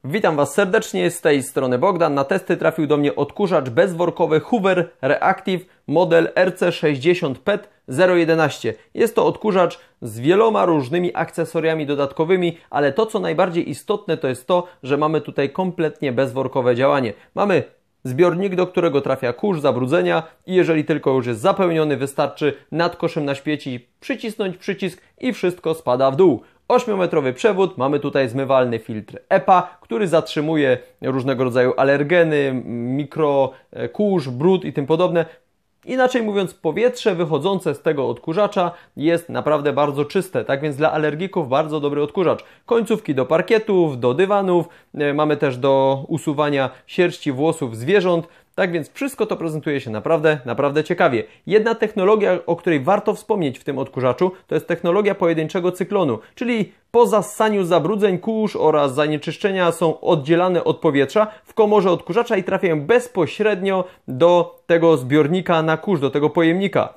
Witam Was serdecznie, z tej strony Bogdan. Na testy trafił do mnie odkurzacz bezworkowy Hoover Reactive model RC60PET011. Jest to odkurzacz z wieloma różnymi akcesoriami dodatkowymi, ale to co najbardziej istotne to jest to, że mamy tutaj kompletnie bezworkowe działanie. Mamy zbiornik, do którego trafia kurz, zabrudzenia i jeżeli tylko już jest zapełniony, wystarczy nad koszem na śmieci przycisnąć przycisk i wszystko spada w dół. 8-metrowy przewód, mamy tutaj zmywalny filtr EPA, który zatrzymuje różnego rodzaju alergeny, mikrokurz, brud i tym podobne. Inaczej mówiąc, powietrze wychodzące z tego odkurzacza jest naprawdę bardzo czyste, tak więc dla alergików bardzo dobry odkurzacz. Końcówki do parkietów, do dywanów, mamy też do usuwania sierści, włosów zwierząt. Tak więc wszystko to prezentuje się naprawdę ciekawie. Jedna technologia, o której warto wspomnieć w tym odkurzaczu, to jest technologia pojedynczego cyklonu, czyli po zassaniu zabrudzeń kurz oraz zanieczyszczenia są oddzielane od powietrza w komorze odkurzacza i trafiają bezpośrednio do tego zbiornika na kurz, do tego pojemnika.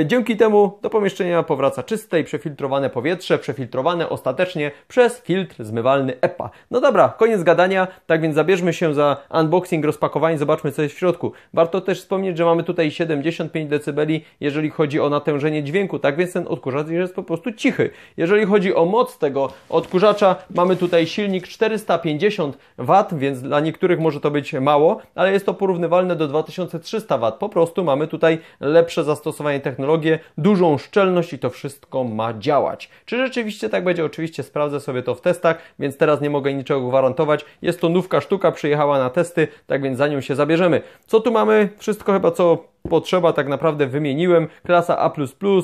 Dzięki temu do pomieszczenia powraca czyste i przefiltrowane powietrze, przefiltrowane ostatecznie przez filtr zmywalny EPA. No dobra, koniec gadania, tak więc zabierzmy się za unboxing, rozpakowanie, zobaczmy co jest w środku. Warto też wspomnieć, że mamy tutaj 75 dB, jeżeli chodzi o natężenie dźwięku, tak więc ten odkurzacz jest po prostu cichy. Jeżeli chodzi o moc tego odkurzacza, mamy tutaj silnik 450 W, więc dla niektórych może to być mało, ale jest to porównywalne do 2300 W. Po prostu mamy tutaj lepsze zastosowanie technologię, dużą szczelność i to wszystko ma działać. Czy rzeczywiście tak będzie? Oczywiście sprawdzę sobie to w testach, więc teraz nie mogę niczego gwarantować. Jest to nówka sztuka, przyjechała na testy, tak więc za nią się zabierzemy. Co tu mamy? Wszystko chyba co potrzeba tak naprawdę wymieniłem. Klasa A++,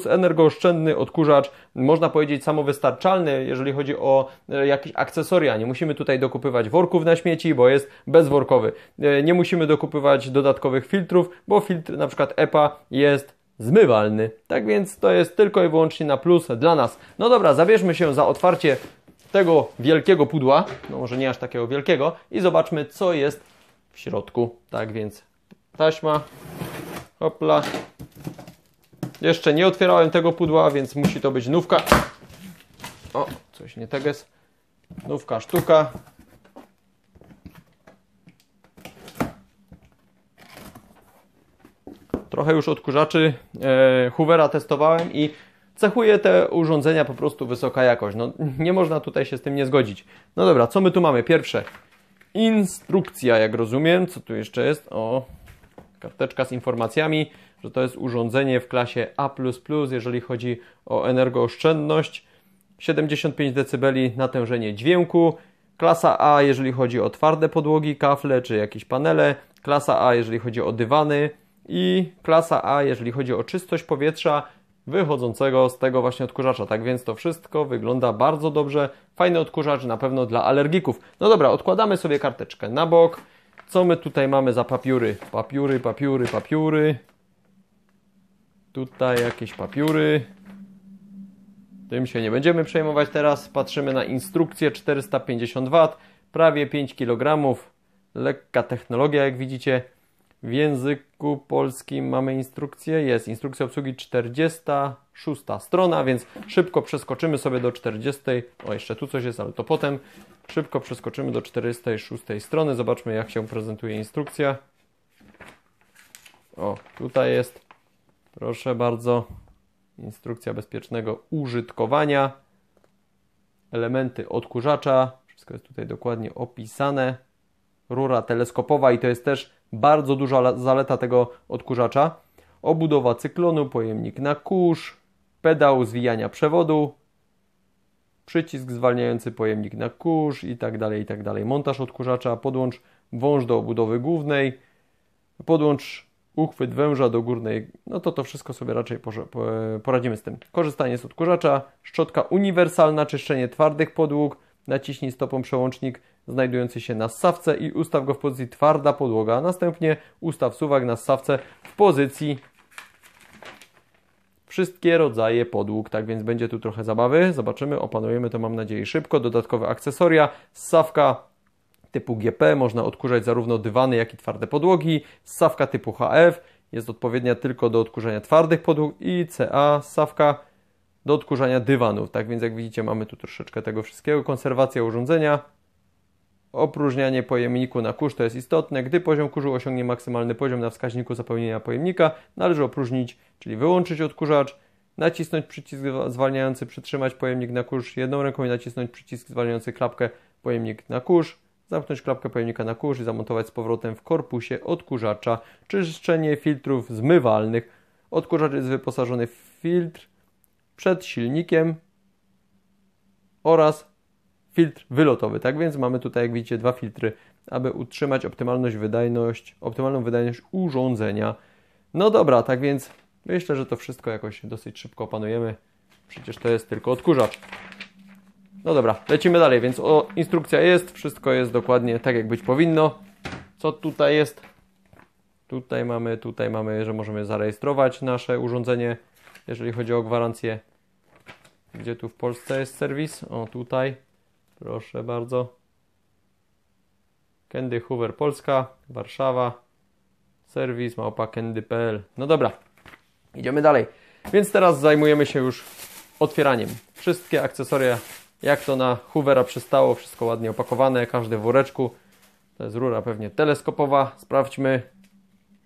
energooszczędny odkurzacz, można powiedzieć samowystarczalny, jeżeli chodzi o jakieś akcesoria. Nie musimy tutaj dokupywać worków na śmieci, bo jest bezworkowy. Nie musimy dokupywać dodatkowych filtrów, bo filtr na przykład EPA jest zmywalny. Tak więc to jest tylko i wyłącznie na plus dla nas. No dobra, zabierzmy się za otwarcie tego wielkiego pudła, no może nie aż takiego wielkiego, i zobaczmy co jest w środku. Tak więc taśma, hopla. Jeszcze nie otwierałem tego pudła, więc musi to być nówka. O, coś nie tego jest. Nówka sztuka. Trochę już odkurzaczy Hoovera testowałem i cechuje te urządzenia po prostu wysoka jakość. No, nie można tutaj się z tym nie zgodzić. No dobra, co my tu mamy? Pierwsze, instrukcja, jak rozumiem. Co tu jeszcze jest? O, karteczka z informacjami, że to jest urządzenie w klasie A++, jeżeli chodzi o energooszczędność. 75 dB natężenie dźwięku. Klasa A, jeżeli chodzi o twarde podłogi, kafle czy jakieś panele. Klasa A, jeżeli chodzi o dywany. I klasa A, jeżeli chodzi o czystość powietrza wychodzącego z tego właśnie odkurzacza. Tak więc to wszystko wygląda bardzo dobrze. Fajny odkurzacz na pewno dla alergików. No dobra, odkładamy sobie karteczkę na bok. Co my tutaj mamy za papiery? Papiery. Tutaj jakieś papiery. Tym się nie będziemy przejmować teraz. Patrzymy na instrukcję 450 W, prawie 5 kg. Lekka technologia, jak widzicie. W języku polskim mamy instrukcję, jest instrukcja obsługi 46 strona, więc szybko przeskoczymy sobie do 40. O, jeszcze tu coś jest, ale to potem. Szybko przeskoczymy do 46 strony, zobaczmy jak się prezentuje instrukcja. O, tutaj jest, proszę bardzo, instrukcja bezpiecznego użytkowania. Elementy odkurzacza, wszystko jest tutaj dokładnie opisane. Rura teleskopowa i to jest też bardzo duża zaleta tego odkurzacza. Obudowa cyklonu, pojemnik na kurz, pedał zwijania przewodu, przycisk zwalniający pojemnik na kurz i tak dalej. Montaż odkurzacza, podłącz wąż do obudowy głównej, podłącz uchwyt węża do górnej. No to wszystko sobie raczej poradzimy z tym. Korzystanie z odkurzacza, szczotka uniwersalna, czyszczenie twardych podłóg. Naciśnij stopą przełącznik znajdujący się na ssawce i ustaw go w pozycji twarda podłoga. Następnie ustaw suwak na ssawce w pozycji wszystkie rodzaje podłóg. Tak więc będzie tu trochę zabawy. Zobaczymy, opanujemy to mam nadzieję szybko. Dodatkowe akcesoria. Ssawka typu GP. Można odkurzać zarówno dywany, jak i twarde podłogi. Ssawka typu HF. Jest odpowiednia tylko do odkurzania twardych podłóg. I CA ssawka do odkurzania dywanów. Tak więc jak widzicie mamy tu troszeczkę tego wszystkiego. Konserwacja urządzenia. Opróżnianie pojemniku na kurz to jest istotne. Gdy poziom kurzu osiągnie maksymalny poziom na wskaźniku zapełnienia pojemnika, należy opróżnić, czyli wyłączyć odkurzacz, nacisnąć przycisk zwalniający, przytrzymać pojemnik na kurz jedną ręką i nacisnąć przycisk zwalniający klapkę pojemnik na kurz, zamknąć klapkę pojemnika na kurz i zamontować z powrotem w korpusie odkurzacza. Czyszczenie filtrów zmywalnych. Odkurzacz jest wyposażony w filtr przed silnikiem oraz filtr wylotowy. Tak więc mamy tutaj, jak widzicie, dwa filtry, aby utrzymać optymalną wydajność urządzenia. No dobra, tak więc myślę, że to wszystko jakoś dosyć szybko opanujemy. Przecież to jest tylko odkurzacz. No dobra, lecimy dalej, więc instrukcja jest, wszystko jest dokładnie tak, jak być powinno. Co tutaj jest? Tutaj mamy, że możemy zarejestrować nasze urządzenie, jeżeli chodzi o gwarancję. Gdzie tu w Polsce jest serwis? O, tutaj. Proszę bardzo. Candy Hoover Polska, Warszawa. Serwis @candy.pl. No dobra, idziemy dalej. Więc teraz zajmujemy się już otwieraniem. Wszystkie akcesoria, jak to na Hoovera przystało, wszystko ładnie opakowane, każdy w woreczku. To jest rura pewnie teleskopowa. Sprawdźmy.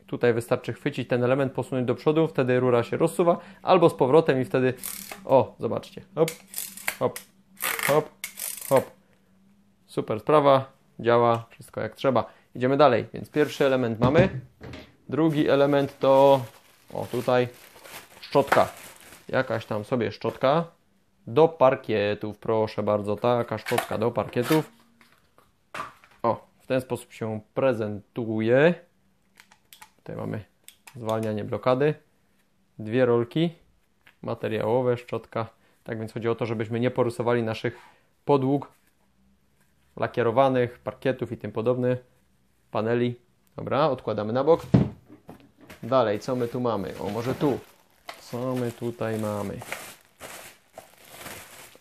Tutaj wystarczy chwycić ten element, posunąć do przodu, wtedy rura się rozsuwa, albo z powrotem i wtedy, o, zobaczcie, hop, hop, hop, hop. Super sprawa, działa, wszystko jak trzeba. Idziemy dalej, więc pierwszy element mamy. Drugi element to, o tutaj, szczotka. Jakaś tam sobie szczotka do parkietów, proszę bardzo, taka szczotka do parkietów. O, w ten sposób się prezentuje. Tutaj mamy zwalnianie blokady, dwie rolki materiałowe, szczotka. Tak więc chodzi o to, żebyśmy nie porysowali naszych podłóg lakierowanych, parkietów i tym podobnych, paneli. Dobra, odkładamy na bok. Dalej, co my tu mamy? O, może tu. Co my tutaj mamy?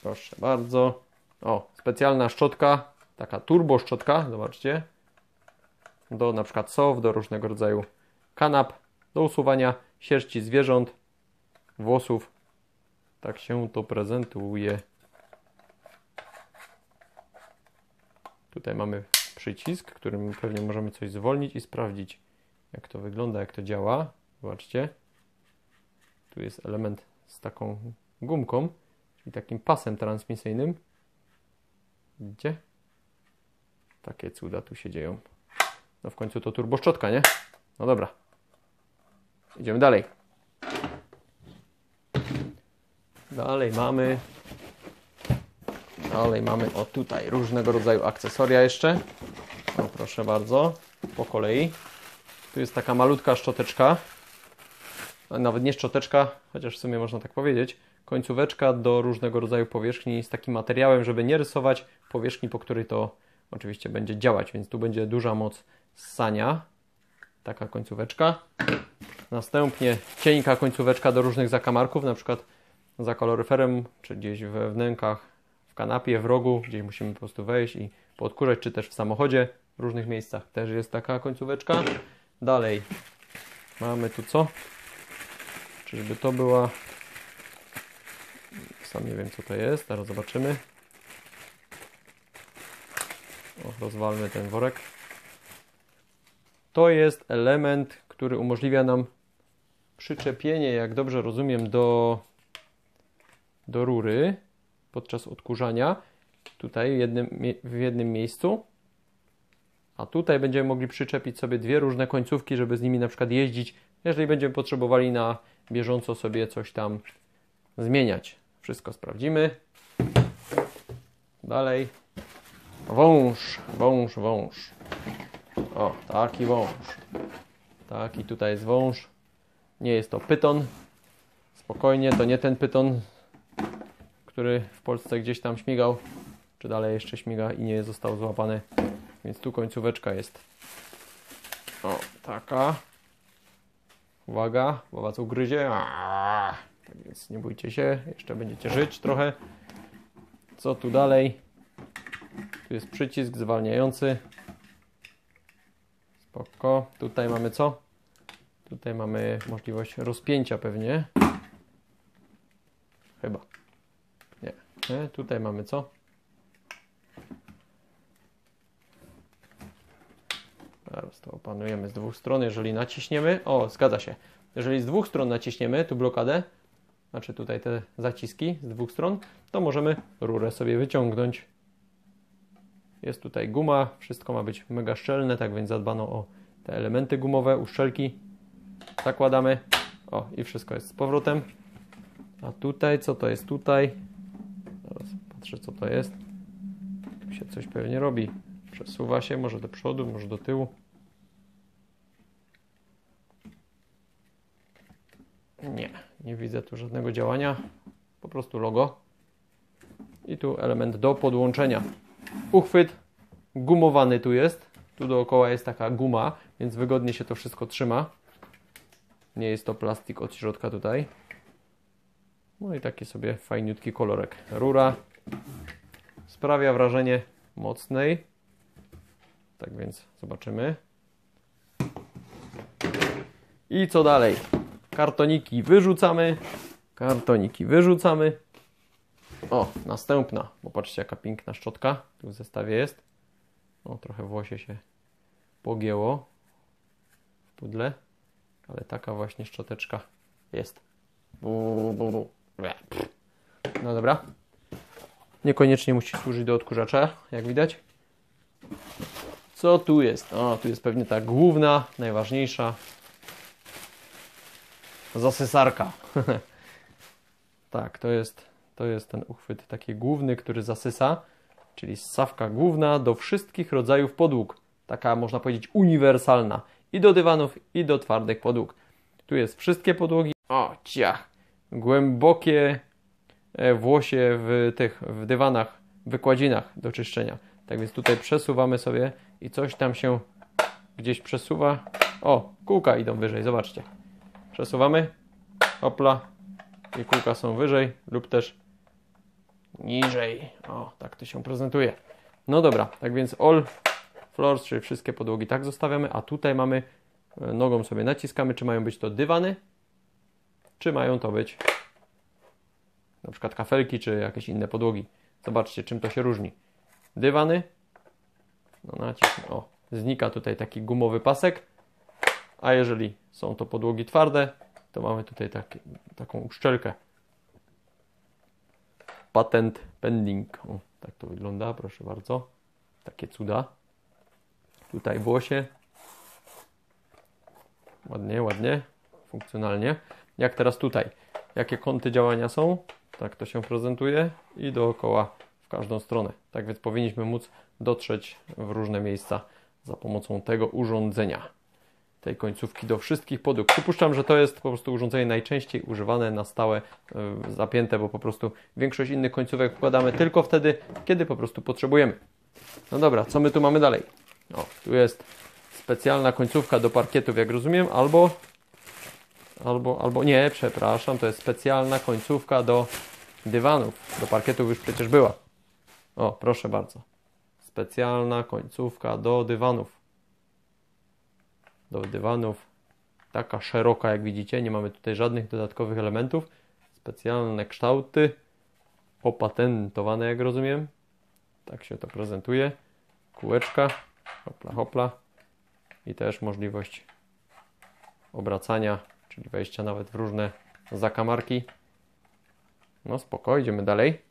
Proszę bardzo. O, specjalna szczotka, taka turbo szczotka, zobaczcie. Do na przykład sow, do różnego rodzaju kanap, do usuwania sierści zwierząt, włosów. Tak się to prezentuje. Tutaj mamy przycisk, którym pewnie możemy coś zwolnić i sprawdzić, jak to wygląda, jak to działa. Zobaczcie. Tu jest element z taką gumką, czyli takim pasem transmisyjnym. Widzicie? Takie cuda tu się dzieją. No w końcu to turboszczotka, nie? No dobra. Idziemy dalej. Dalej mamy, o tutaj, różnego rodzaju akcesoria jeszcze. O, proszę bardzo, po kolei. Tu jest taka malutka szczoteczka. Nawet nie szczoteczka, chociaż w sumie można tak powiedzieć. Końcóweczka do różnego rodzaju powierzchni z takim materiałem, żeby nie rysować powierzchni, po której to oczywiście będzie działać. Więc tu będzie duża moc ssania. Taka końcóweczka. Następnie cienka końcóweczka do różnych zakamarków, na przykład za kaloryferem, czy gdzieś we wnękach, w kanapie, w rogu, gdzieś musimy po prostu wejść i poodkurzać, czy też w samochodzie, w różnych miejscach też jest taka końcóweczka. Dalej mamy tu co? Czyżby to była... Sam nie wiem, co to jest, teraz zobaczymy. O, rozwalmy ten worek. To jest element, który umożliwia nam przyczepienie, jak dobrze rozumiem, do rury podczas odkurzania. Tutaj w jednym miejscu. A tutaj będziemy mogli przyczepić sobie dwie różne końcówki, żeby z nimi na przykład jeździć, jeżeli będziemy potrzebowali na bieżąco sobie coś tam zmieniać. Wszystko sprawdzimy. Dalej. Wąż. O, taki wąż. Taki tutaj jest wąż. Nie jest to pyton. Spokojnie, to nie ten pyton, który w Polsce gdzieś tam śmigał, czy dalej jeszcze śmiga i nie został złapany. Więc tu końcóweczka jest. O, taka. Uwaga, bo was ugryzie. Tak więc nie bójcie się, jeszcze będziecie żyć trochę. Co tu dalej? Tu jest przycisk zwalniający. Spoko. Tutaj mamy co? Tutaj mamy możliwość rozpięcia pewnie. Chyba. Nie. Tutaj mamy co? Zaraz to opanujemy z dwóch stron. Jeżeli naciśniemy, o, zgadza się. Jeżeli z dwóch stron naciśniemy tu blokadę, znaczy tutaj te zaciski z dwóch stron, to możemy rurę sobie wyciągnąć. Jest tutaj guma, wszystko ma być mega szczelne, tak więc zadbano o te elementy gumowe, uszczelki. Zakładamy. O, i wszystko jest z powrotem. A tutaj, co to jest tutaj? Zaraz patrzę, co to jest. Tu się coś pewnie robi. Przesuwa się, może do przodu, może do tyłu. Nie widzę tu żadnego działania. Po prostu logo. I tu element do podłączenia. Uchwyt gumowany tu jest. Tu dookoła jest taka guma, więc wygodnie się to wszystko trzyma. Nie jest to plastik od środka tutaj. No i taki sobie fajniutki kolorek. Rura sprawia wrażenie mocnej. Tak więc zobaczymy. I co dalej? Kartoniki wyrzucamy. Kartoniki wyrzucamy. O, następna. Popatrzcie, jaka piękna szczotka tu w zestawie jest. O, trochę włosie się pogięło w pudle. Ale taka właśnie szczoteczka jest. No dobra. Niekoniecznie musi służyć do odkurzacza, jak widać. Co tu jest? O, tu jest pewnie ta główna, najważniejsza zasysarka. Tak, to jest ten uchwyt taki główny, który zasysa, czyli ssawka główna do wszystkich rodzajów podłóg. Taka, można powiedzieć, uniwersalna. I do dywanów, i do twardych podłóg. Tu jest wszystkie podłogi. O, ciach! Głębokie włosie w dywanach, wykładzinach do czyszczenia. Tak więc tutaj przesuwamy sobie i coś tam się gdzieś przesuwa. O, kółka idą wyżej, zobaczcie. Przesuwamy, hopla, i kółka są wyżej lub też niżej. O, tak to się prezentuje. No dobra, tak więc all floors, czyli wszystkie podłogi tak zostawiamy, a tutaj mamy, nogą sobie naciskamy, czy mają być to dywany, czy mają to być na przykład kafelki, czy jakieś inne podłogi. Zobaczcie, czym to się różni. Dywany, no naciśnij, o, znika tutaj taki gumowy pasek, a jeżeli są to podłogi twarde, to mamy tutaj taką uszczelkę. Patent pending. O, tak to wygląda, proszę bardzo. Takie cuda. Tutaj włosie. Ładnie, ładnie, funkcjonalnie. Jak teraz tutaj. Jakie kąty działania są? Tak to się prezentuje i dookoła w każdą stronę. Tak więc powinniśmy móc dotrzeć w różne miejsca za pomocą tego urządzenia. Tej końcówki do wszystkich podłóg. Przypuszczam, że to jest po prostu urządzenie najczęściej używane na stałe, zapięte, bo po prostu większość innych końcówek wkładamy tylko wtedy, kiedy po prostu potrzebujemy. No dobra, co my tu mamy dalej? O, tu jest specjalna końcówka do parkietów, jak rozumiem, albo nie, przepraszam, to jest specjalna końcówka do dywanów. Do parkietów już przecież była. O, proszę bardzo. Specjalna końcówka do dywanów. Taka szeroka, jak widzicie, nie mamy tutaj żadnych dodatkowych elementów. Specjalne kształty, opatentowane, jak rozumiem. Tak się to prezentuje. Kółeczka, hopla, hopla. I też możliwość obracania, czyli wejścia nawet w różne zakamarki. No spoko, idziemy dalej.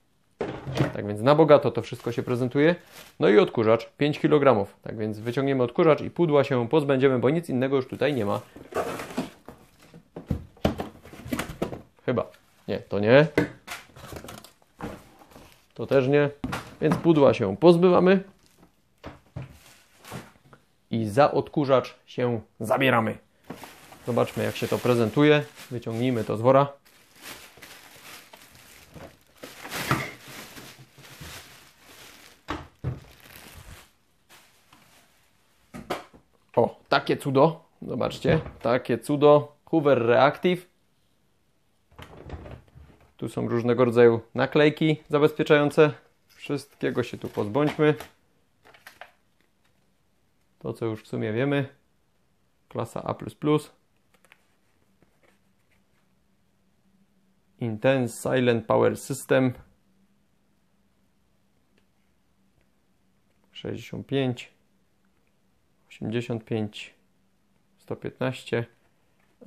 Tak więc na bogato to wszystko się prezentuje. No i odkurzacz 5 kg. Tak więc wyciągniemy odkurzacz i pudła się pozbędziemy, bo nic innego już tutaj nie ma. Chyba. Nie, to nie. To też nie. Więc pudła się pozbywamy. I za odkurzacz się zabieramy. Zobaczmy, jak się to prezentuje. Wyciągnijmy to z wora. O, takie cudo. Zobaczcie, takie cudo. Hoover Reactive. Tu są różnego rodzaju naklejki zabezpieczające. Wszystkiego się tu pozbądźmy. To, co już w sumie wiemy. Klasa A++. Intense Silent Power System. 65. 85, 115,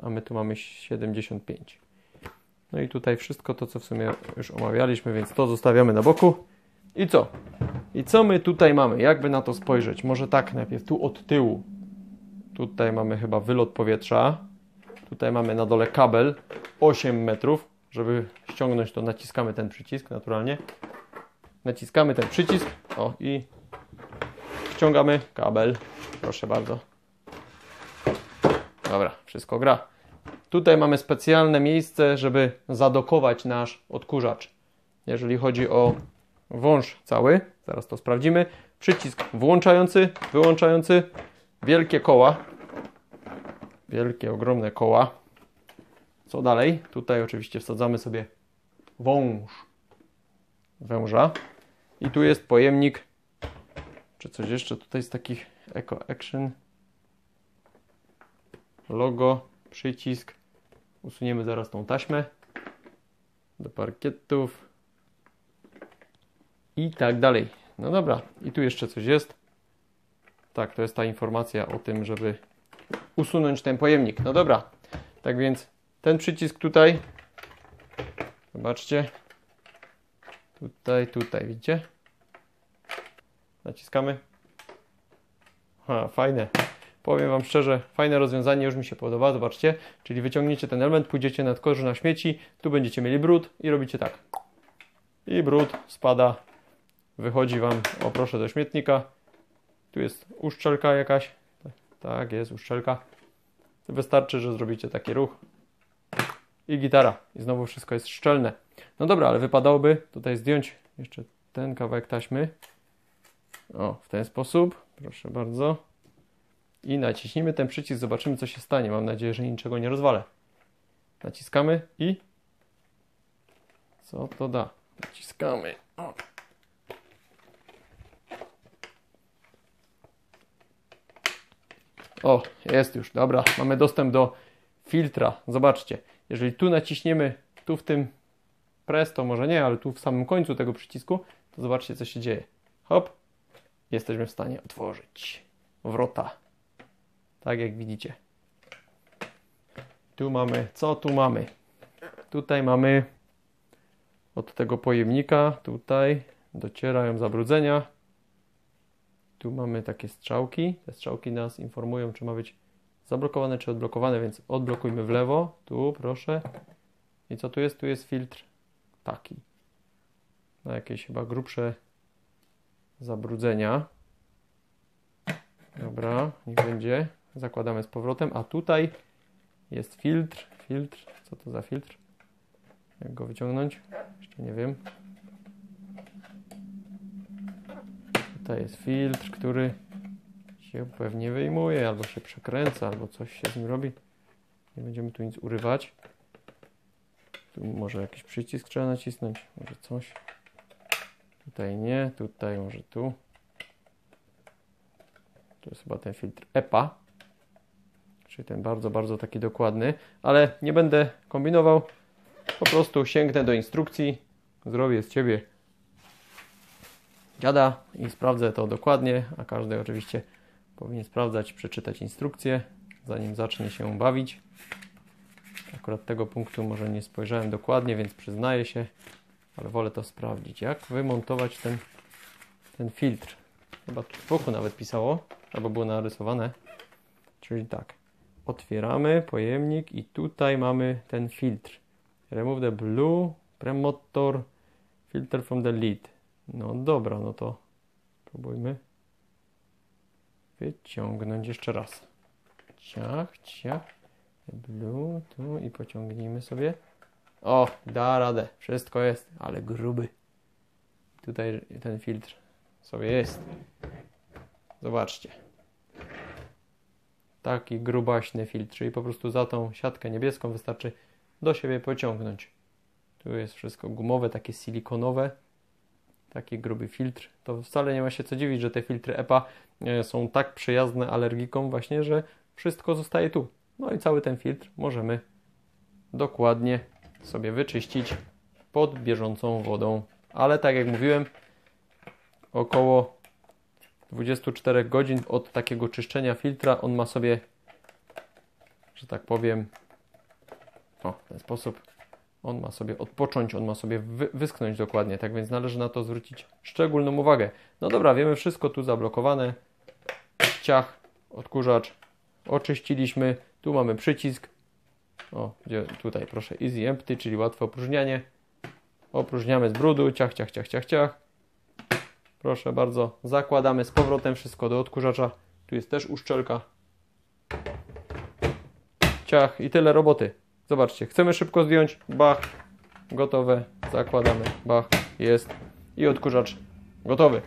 a my tu mamy 75. No i tutaj wszystko to, co w sumie już omawialiśmy, więc to zostawiamy na boku. I co? I co my tutaj mamy? Jakby na to spojrzeć? Może tak najpierw, tu od tyłu. Tutaj mamy chyba wylot powietrza. Tutaj mamy na dole kabel 8 metrów. Żeby ściągnąć, to naciskamy ten przycisk naturalnie. Naciskamy ten przycisk. O, i ściągamy kabel. Proszę bardzo. Dobra, wszystko gra. Tutaj mamy specjalne miejsce, żeby zadokować nasz odkurzacz. Jeżeli chodzi o wąż cały, zaraz to sprawdzimy. Przycisk włączający, wyłączający, wielkie koła. Wielkie, ogromne koła. Co dalej? Tutaj oczywiście wsadzamy sobie węża. I tu jest pojemnik, czy coś jeszcze tutaj z takich Eco Action. Logo, przycisk. Usuniemy zaraz tą taśmę do parkietów i tak dalej. No dobra, i tu jeszcze coś jest. Tak, to jest ta informacja o tym, żeby usunąć ten pojemnik. No dobra, tak więc ten przycisk tutaj, zobaczcie, tutaj, widzicie? Naciskamy. Fajne. Powiem Wam szczerze, fajne rozwiązanie, już mi się podoba, zobaczcie. Czyli wyciągniecie ten element, pójdziecie nad korzy na śmieci, tu będziecie mieli brud i robicie tak. I brud spada, wychodzi Wam, o proszę, do śmietnika. Tu jest uszczelka jakaś. Tak, jest uszczelka. Wystarczy, że zrobicie taki ruch. I gitara. I znowu wszystko jest szczelne. No dobra, ale wypadałoby tutaj zdjąć jeszcze ten kawałek taśmy. O, w ten sposób. Proszę bardzo. I naciśnijmy ten przycisk, zobaczymy, co się stanie. Mam nadzieję, że niczego nie rozwalę. Naciskamy i... co to da? Naciskamy. O, jest już, dobra. Mamy dostęp do filtra. Zobaczcie, jeżeli tu naciśniemy, tu w tym press, to może nie, ale tu w samym końcu tego przycisku, to zobaczcie, co się dzieje. Hop. Jesteśmy w stanie otworzyć wrota. Tak jak widzicie. Tu mamy, co tu mamy? Tutaj mamy od tego pojemnika, tutaj docierają zabrudzenia. Tu mamy takie strzałki. Te strzałki nas informują, czy ma być zablokowane, czy odblokowane, więc odblokujmy w lewo. Tu, proszę. I co tu jest? Tu jest filtr taki. Na jakieś chyba grubsze zabrudzenia. Dobra, niech będzie. Zakładamy z powrotem, a tutaj jest filtr. Co to za filtr? Jak go wyciągnąć? Jeszcze nie wiem. Tutaj jest filtr, który się pewnie wyjmuje, albo się przekręca, albo coś się z nim robi. Nie będziemy tu nic urywać. Tu może jakiś przycisk trzeba nacisnąć, może coś. Tutaj nie, tutaj może tu. To jest chyba ten filtr EPA. Czyli ten bardzo, bardzo taki dokładny. Ale nie będę kombinował. Po prostu sięgnę do instrukcji. Zrobię z Ciebie dziada i sprawdzę to dokładnie. A każdy oczywiście powinien sprawdzać, przeczytać instrukcję, zanim zacznie się bawić. Akurat tego punktu może nie spojrzałem dokładnie, więc przyznaję się. Ale wolę to sprawdzić. Jak wymontować ten filtr? Chyba tu z boku nawet pisało. Albo było narysowane. Czyli tak. Otwieramy pojemnik i tutaj mamy ten filtr. Remove the blue premotor filter from the lid. No dobra, no to próbujmy wyciągnąć jeszcze raz. Ciach, ciach. Blue, tu i pociągnijmy sobie. O, da radę. Wszystko jest, ale gruby. Tutaj ten filtr sobie jest. Zobaczcie. Taki grubaśny filtr, czyli po prostu za tą siatkę niebieską wystarczy do siebie pociągnąć. Tu jest wszystko gumowe, takie silikonowe. Taki gruby filtr. To wcale nie ma się co dziwić, że te filtry EPA są tak przyjazne alergikom właśnie, że wszystko zostaje tu. No i cały ten filtr możemy dokładnie sobie wyczyścić pod bieżącą wodą. Ale tak jak mówiłem, około 24 godzin od takiego czyszczenia filtra on ma sobie, że tak powiem, w ten sposób, on ma sobie odpocząć, on ma sobie wyschnąć dokładnie, tak więc należy na to zwrócić szczególną uwagę. No dobra, wiemy wszystko, tu zablokowane, ciach, odkurzacz, oczyściliśmy, tu mamy przycisk, gdzie tutaj proszę easy empty, czyli łatwe opróżnianie, opróżniamy z brudu, ciach, ciach, ciach, ciach, ciach, proszę bardzo, zakładamy z powrotem wszystko do odkurzacza, tu jest też uszczelka, ciach i tyle roboty. Zobaczcie, chcemy szybko zdjąć, bach, gotowe, zakładamy, bach, jest i odkurzacz gotowy.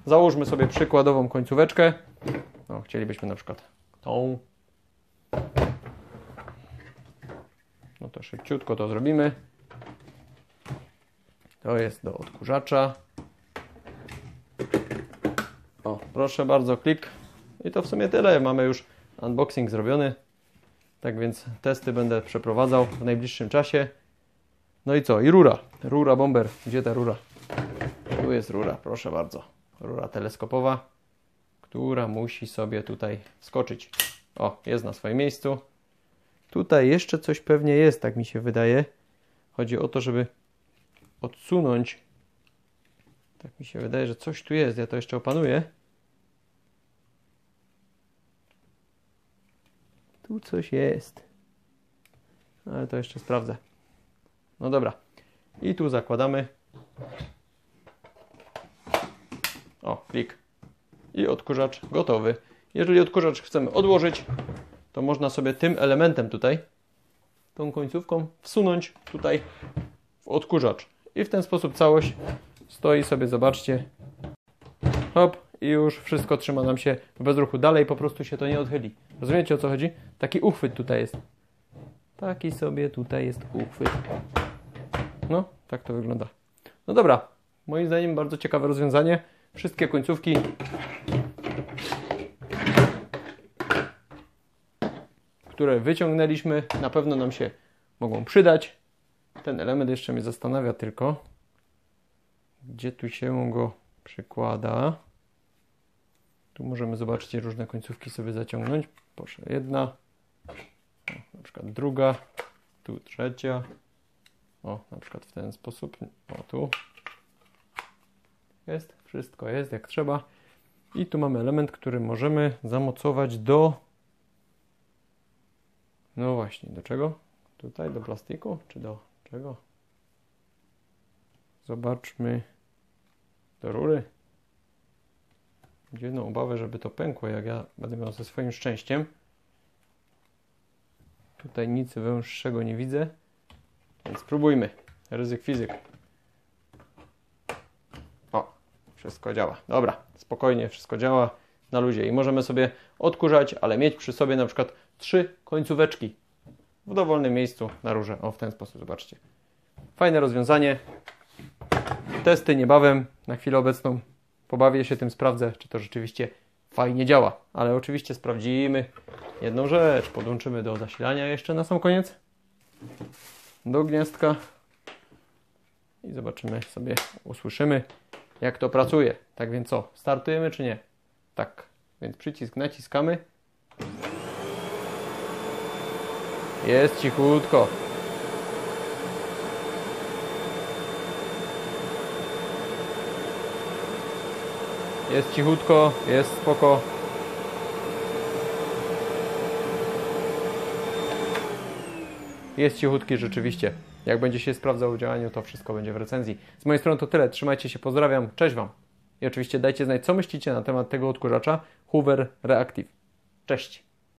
Załóżmy sobie przykładową końcóweczkę. Chcielibyśmy na przykład tą. No to szybciutko to zrobimy. To jest do odkurzacza. Proszę bardzo, klik. I to w sumie tyle. Mamy już unboxing zrobiony. Tak więc testy będę przeprowadzał w najbliższym czasie. No i co? I rura. Rura bomber. Gdzie ta rura? Tu jest rura, proszę bardzo. Rura teleskopowa, która musi sobie tutaj wskoczyć. Jest na swoim miejscu. Tutaj jeszcze coś pewnie jest, tak mi się wydaje. Chodzi o to, żeby odsunąć. Tak mi się wydaje, że coś tu jest. Ja to jeszcze opanuję. Tu coś jest. Ale to jeszcze sprawdzę. No dobra. I tu zakładamy. Klik. I odkurzacz gotowy. Jeżeli odkurzacz chcemy odłożyć, to można sobie tym elementem tutaj, tą końcówką, wsunąć tutaj w odkurzacz. I w ten sposób całość stoi sobie, zobaczcie. Hop. I już wszystko trzyma nam się w bezruchu. Dalej po prostu się to nie odchyli. Rozumiecie, o co chodzi? Taki uchwyt tutaj jest. Taki sobie tutaj jest uchwyt. No, tak to wygląda. No dobra. Moim zdaniem bardzo ciekawe rozwiązanie. Wszystkie końcówki które wyciągnęliśmy, na pewno nam się mogą przydać. Ten element jeszcze mnie zastanawia tylko. Gdzie tu się go przykłada? Tu możemy zobaczyć różne końcówki sobie zaciągnąć. Proszę, jedna, na przykład druga, tu trzecia. Na przykład w ten sposób. Tu jest, wszystko jest jak trzeba. I tu mamy element, który możemy zamocować do... No właśnie, do czego? Tutaj do plastiku, czy do czego? Zobaczmy. Do rury. Dziwną obawę, żeby to pękło, jak ja będę miał ze swoim szczęściem. Tutaj nic węższego nie widzę. Więc spróbujmy. Ryzyk fizyk. Wszystko działa. Dobra, spokojnie, wszystko działa na luzie. I możemy sobie odkurzać, ale mieć przy sobie na przykład 3 końcóweczki w dowolnym miejscu na rurze. W ten sposób, zobaczcie. Fajne rozwiązanie. Testy niebawem. Na chwilę obecną pobawię się tym, sprawdzę, czy to rzeczywiście fajnie działa. Ale oczywiście sprawdzimy jedną rzecz. Podłączymy do zasilania jeszcze na sam koniec. Do gniazdka. I zobaczymy sobie, usłyszymy, jak to pracuje. Tak więc co? Startujemy czy nie? Tak. Więc przycisk naciskamy. Jest cichutko. Jest cichutko, jest spoko. Jest cichutki rzeczywiście. Jak będzie się sprawdzał w działaniu, to wszystko będzie w recenzji. Z mojej strony to tyle. Trzymajcie się, pozdrawiam. Cześć Wam. I oczywiście dajcie znać, co myślicie na temat tego odkurzacza Hoover Reactive. Cześć.